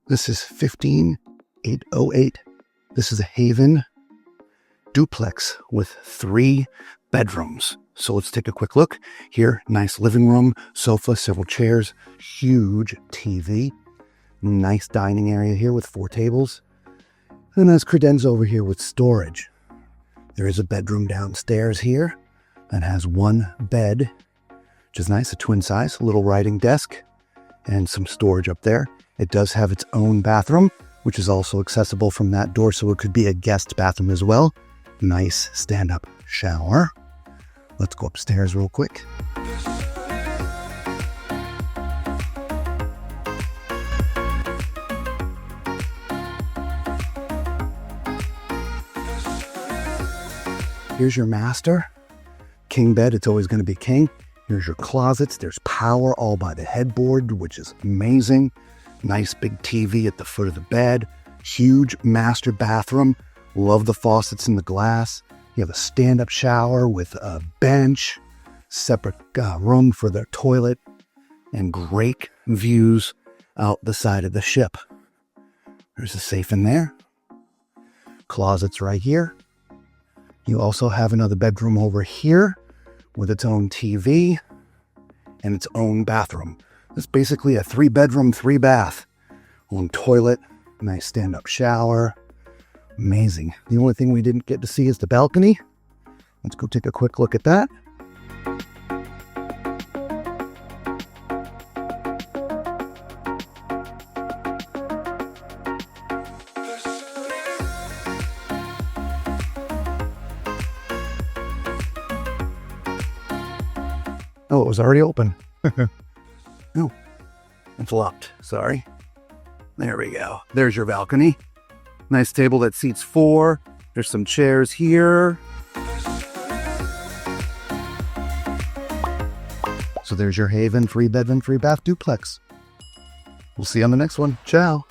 This is 15808. This is a Haven duplex with 3 bedrooms. So let's take a quick look here. Nice living room, sofa, several chairs, huge TV, nice dining area here with 4 tables. And there's credenza over here with storage. There is a bedroom downstairs here that has 1 bed, which is nice, a twin size, a little writing desk, and some storage up there. It does have its own bathroom, which is also accessible from that door, so it could be a guest bathroom as well. Nice stand-up shower. Let's go upstairs real quick. Here's your master. King bed, it's always going to be king. Here's your closets. There's power all by the headboard, which is amazing. Nice big TV at the foot of the bed. Huge master bathroom. Love the faucets in the glass. You have a stand-up shower with a bench, separate room for the toilet, and great views out the side of the ship. There's a safe in there. Closets right here. You also have another bedroom over here with its own TV and its own bathroom. It's basically a 3-bedroom, 3-bath. Own toilet, nice stand-up shower. Amazing. The only thing we didn't get to see is the balcony. Let's go take a quick look at that. Oh, it was already open. No, it's locked. Sorry. There we go. There's your balcony. Nice table that seats 4. There's some chairs here. So there's your Haven 3-bedroom, 3-bath duplex. We'll see you on the next one. Ciao.